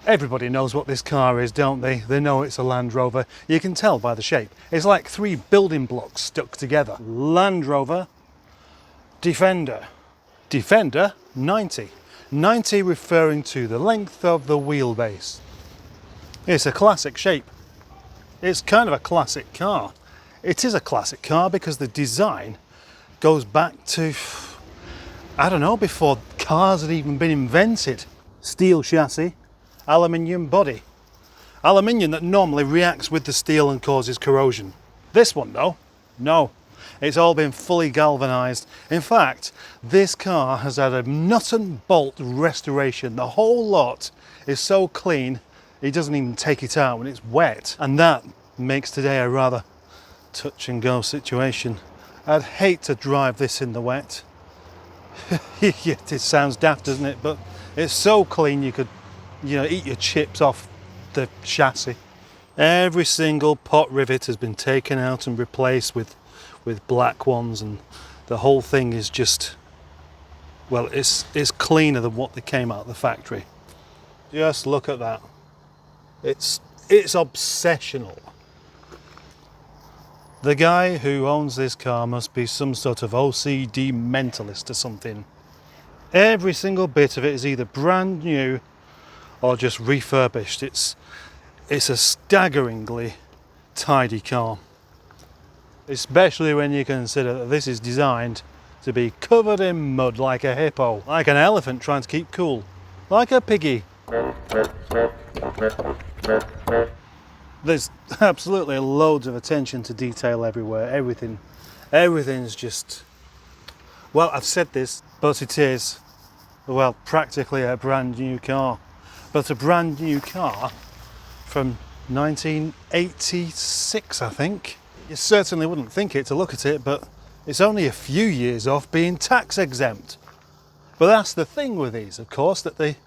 Everybody knows what this car is, don't they? They know it's a Land Rover. You can tell by the shape. It's like three building blocks stuck together. Land Rover Defender. Defender 90. 90 referring to the length of the wheelbase. It's a classic shape. It's kind of a classic car. It is a classic car because the design goes back to, I don't know, before cars had even been invented. Steel chassis, aluminium body. Aluminium that normally reacts with the steel and causes corrosion. This one though, no. It's all been fully galvanised. In fact, this car has had a nut and bolt restoration. The whole lot is so clean, it doesn't even take it out when it's wet. And that makes today a rather touch and go situation. I'd hate to drive this in the wet. It sounds daft, doesn't it? But it's so clean you could, eat your chips off the chassis. Every single pot rivet has been taken out and replaced with black ones, and the whole thing is just, well, it's cleaner than what they came out of the factory. Just look at that. It's obsessional. The guy who owns this car must be some sort of OCD mentalist or something. Every single bit of it is either brand new or just refurbished. It's a staggeringly tidy car. Especially when you consider that this is designed to be covered in mud like a hippo, like an elephant trying to keep cool, like a piggy. There's absolutely loads of attention to detail everywhere. Everything's just, well, I've said this, but it is, well, practically a brand new car. But a brand new car from 1986, I think. You certainly wouldn't think it to look at it, but it's only a few years off being tax exempt. But that's the thing with these, of course, that they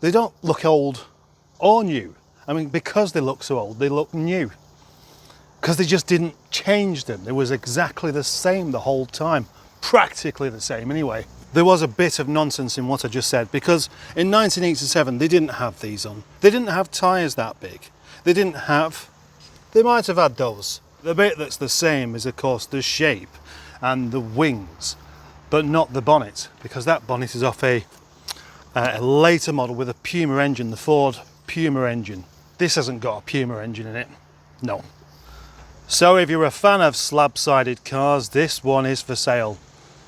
don't look old or new. I mean, because they look so old, they look new. Because they just didn't change them. It was exactly the same the whole time. Practically the same anyway. There was a bit of nonsense in what I just said, because in 1987 they didn't have these on. They didn't have tyres that big. They might have had those. The bit that's the same is, of course, the shape and the wings, but not the bonnet, because that bonnet is off a later model with a Puma engine, the Ford Puma engine. This hasn't got a Puma engine in it, no. So if you're a fan of slab-sided cars, this one is for sale.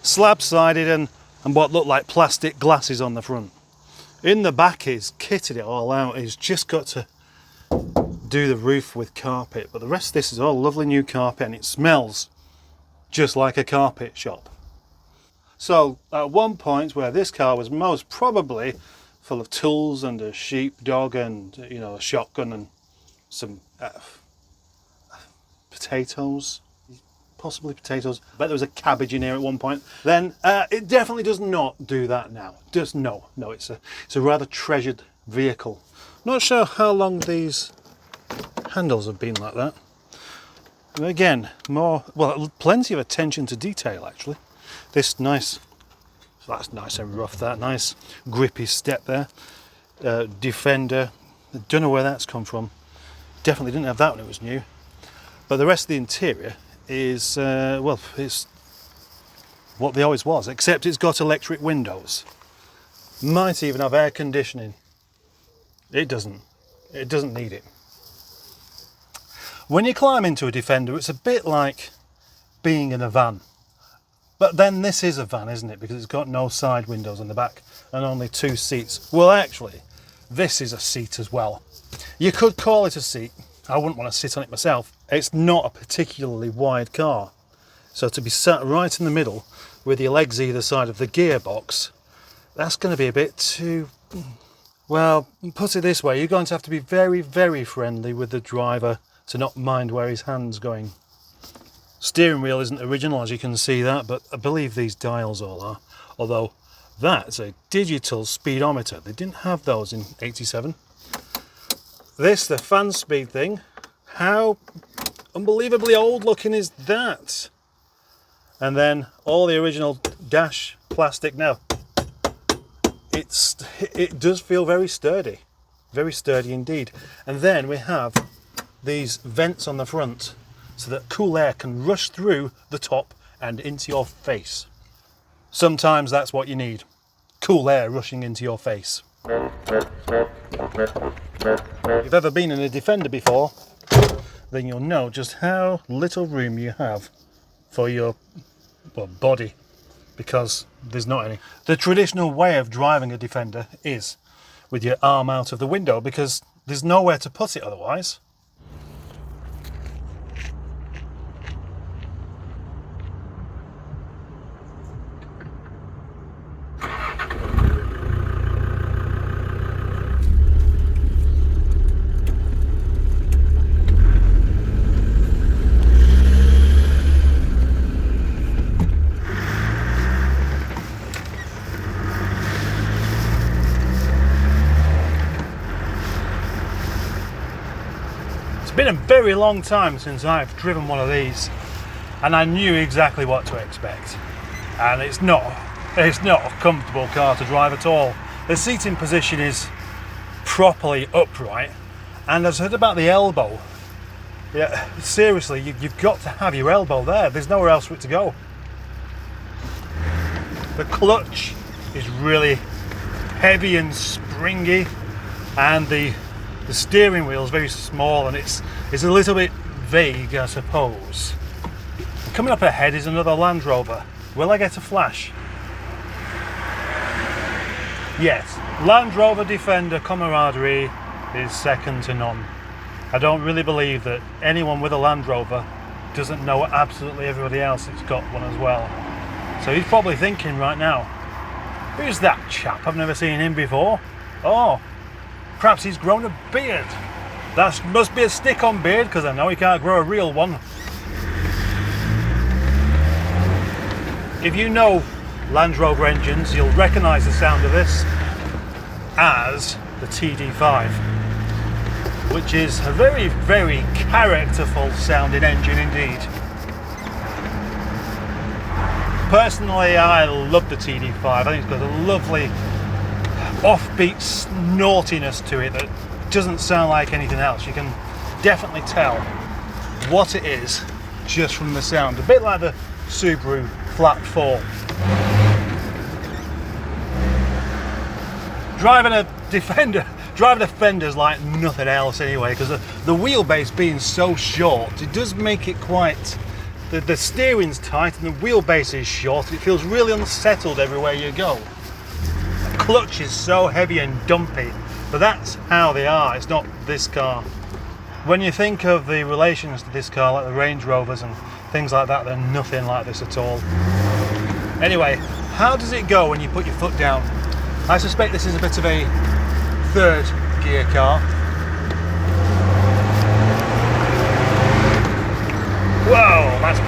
Slab-sided and what look like plastic glasses on the front. In the back is kitted it all out. He's just got to do the roof with carpet, but the rest of this is all lovely new carpet, and it smells just like a carpet shop. So at one point where this car was most probably full of tools and a sheepdog and a shotgun and some potatoes, possibly potatoes. I bet there was a cabbage in here at one point. Then it definitely does not do that now. No, it's a rather treasured vehicle. Not sure how long these handles have been like that. And again, plenty of attention to detail actually. That's nice and rough, that nice grippy step there. Defender, I don't know where that's come from. Definitely didn't have that when it was new. But the rest of the interior is, it's what they always was, except it's got electric windows. Might even have air conditioning. It doesn't need it. When you climb into a Defender, it's a bit like being in a van. But then this is a van, isn't it? Because it's got no side windows on the back and only 2 seats. Well, actually, this is a seat as well. You could call it a seat. I wouldn't want to sit on it myself. It's not a particularly wide car. So to be sat right in the middle with your legs either side of the gearbox, that's going to be a bit too... Well, put it this way, you're going to have to be very, very friendly with the driver to not mind where his hand's going. Steering wheel isn't original, as you can see that, but I believe these dials all are. Although that's a digital speedometer. They didn't have those in '87. This, the fan speed thing, how unbelievably old looking is that? And then all the original dash plastic. Now, it does feel very sturdy indeed. And then we have these vents on the front so that cool air can rush through the top and into your face. Sometimes that's what you need, cool air rushing into your face. If you've ever been in a Defender before, then you'll know just how little room you have for your body, because there's not any. The traditional way of driving a Defender is with your arm out of the window, because there's nowhere to put it otherwise. It's been a very long time since I've driven one of these, and I knew exactly what to expect. And it's not a comfortable car to drive at all. The seating position is properly upright, and I've heard about the elbow. Yeah, seriously, you've got to have your elbow there. There's nowhere else for it to go. The clutch is really heavy and springy, and the steering wheel is very small, and it's a little bit vague, I suppose. Coming up ahead is another Land Rover. Will I get a flash? Yes, Land Rover Defender camaraderie is second to none. I don't really believe that anyone with a Land Rover doesn't know absolutely everybody else that's got one as well. So he's probably thinking right now, who's that chap? I've never seen him before. Oh, perhaps he's grown a beard. That must be a stick-on beard, because I know he can't grow a real one. If you know Land Rover engines, you'll recognise the sound of this as the TD5, which is a very, very characterful sounding engine indeed. Personally, I love the TD5. I think it's got a lovely offbeat snortiness to it that doesn't sound like anything else. You can definitely tell what it is just from the sound. A bit like the Subaru Flat 4. Driving a Defender's like nothing else anyway, because the wheelbase being so short, it does make it quite... The steering's tight and the wheelbase is short. It feels really unsettled everywhere you go. The clutch is so heavy and dumpy, but that's how they are. It's not this car. When you think of the relations to this car, like the Range Rovers and things like that, they're nothing like this at all. Anyway, how does it go when you put your foot down? I suspect this is a bit of a third gear car. Whoa, that's...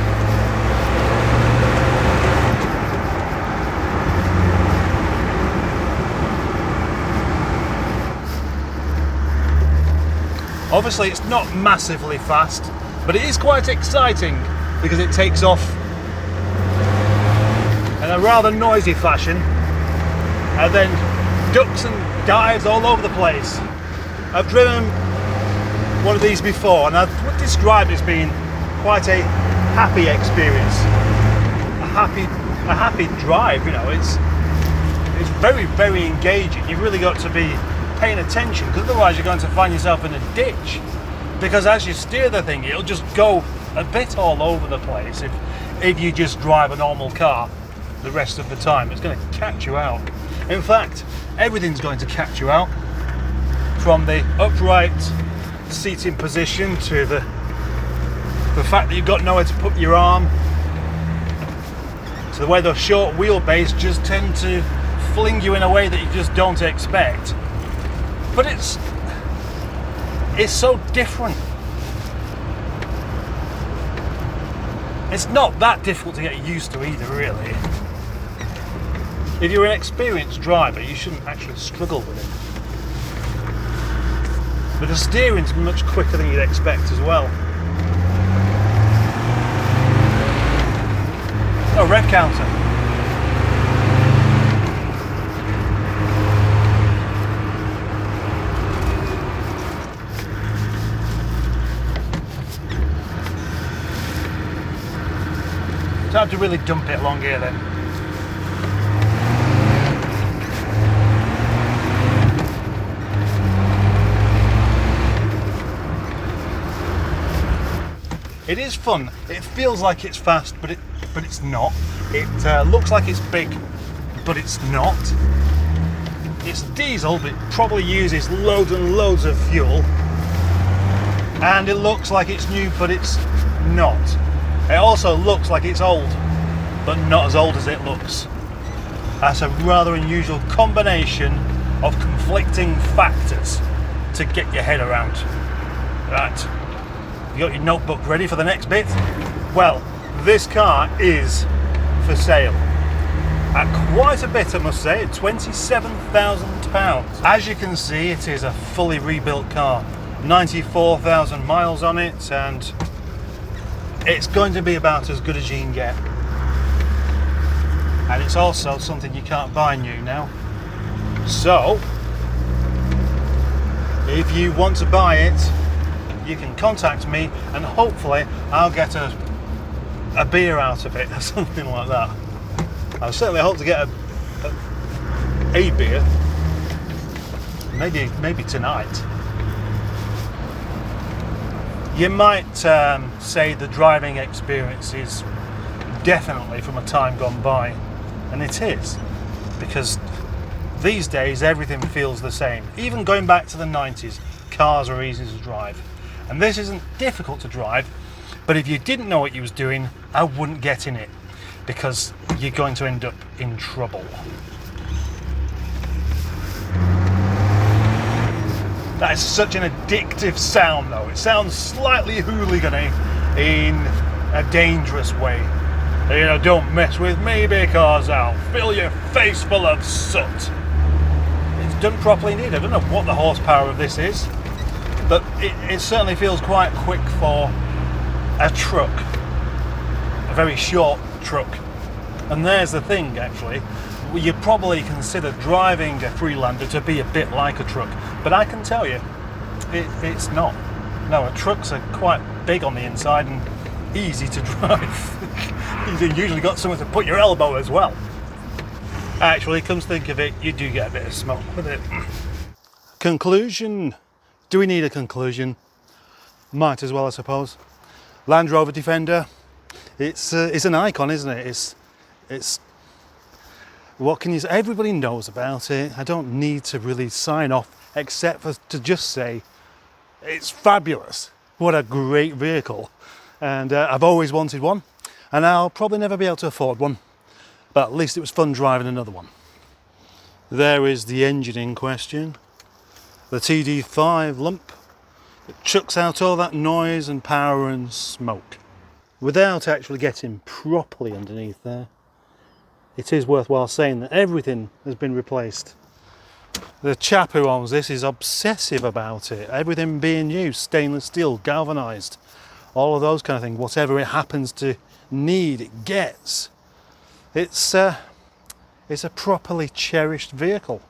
Obviously it's not massively fast, but it is quite exciting because it takes off in a rather noisy fashion and then ducks and dives all over the place. I've driven one of these before and I would describe it as being quite a happy experience, a happy drive. You know, it's very, very engaging. You've really got to be paying attention, because otherwise you're going to find yourself in a ditch, because as you steer the thing it'll just go a bit all over the place. If you just drive a normal car the rest of the time, it's going to catch you out. In fact, everything's going to catch you out, from the upright seating position to the fact that you've got nowhere to put your arm, to the way the short wheelbase just tend to fling you in a way that you just don't expect. But it's so different. It's not that difficult to get used to either, really. If you're an experienced driver, you shouldn't actually struggle with it. But the steering's much quicker than you'd expect as well. Oh, rev counter. So I have to really dump it along here then. It is fun. It feels like it's fast, but it's not. It looks like it's big, but it's not. It's diesel, but it probably uses loads and loads of fuel. And it looks like it's new, but it's not. It also looks like it's old, but not as old as it looks. That's a rather unusual combination of conflicting factors to get your head around. Right. You got your notebook ready for the next bit? Well, this car is for sale. At quite a bit, I must say, at £27,000. As you can see, it is a fully rebuilt car. 94,000 miles on it, and it's going to be about as good as you can get. And it's also something you can't buy new now. So, if you want to buy it, you can contact me and hopefully I'll get a beer out of it or something like that. I certainly hope to get a beer, maybe tonight. You might say the driving experience is definitely from a time gone by, and it is, because these days everything feels the same. Even going back to the 90s, cars are easy to drive. And this isn't difficult to drive, but if you didn't know what you was doing, I wouldn't get in it, because you're going to end up in trouble. That is such an addictive sound though. It sounds slightly hooligan-y in a dangerous way. You know, don't mess with me because I'll fill your face full of soot. It's done properly indeed. I don't know what the horsepower of this is, but it certainly feels quite quick for a truck, a very short truck. And there's the thing, actually, you probably consider driving a Freelander to be a bit like a truck, but I can tell you, it's not. No, trucks are quite big on the inside and easy to drive. You've usually got somewhere to put your elbow as well. Actually, come to think of it, you do get a bit of smoke with it. Conclusion. Do we need a conclusion? Might as well, I suppose. Land Rover Defender. It's an icon, isn't it? It's what can you say? Everybody knows about it. I don't need to really sign off except for to just say it's fabulous. What a great vehicle. And I've always wanted one, and I'll probably never be able to afford one, but at least it was fun driving another one. There is the engine in question. The TD5 lump that chucks out all that noise and power and smoke without actually getting properly underneath there. It is worthwhile saying that everything has been replaced. The chap who owns this is obsessive about it. Everything being new, stainless steel, galvanised, all of those kind of things. Whatever it happens to need, it gets. It's a properly cherished vehicle.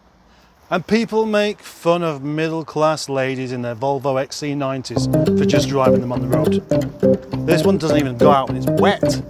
And people make fun of middle-class ladies in their Volvo XC90s for just driving them on the road. This one doesn't even go out when it's wet.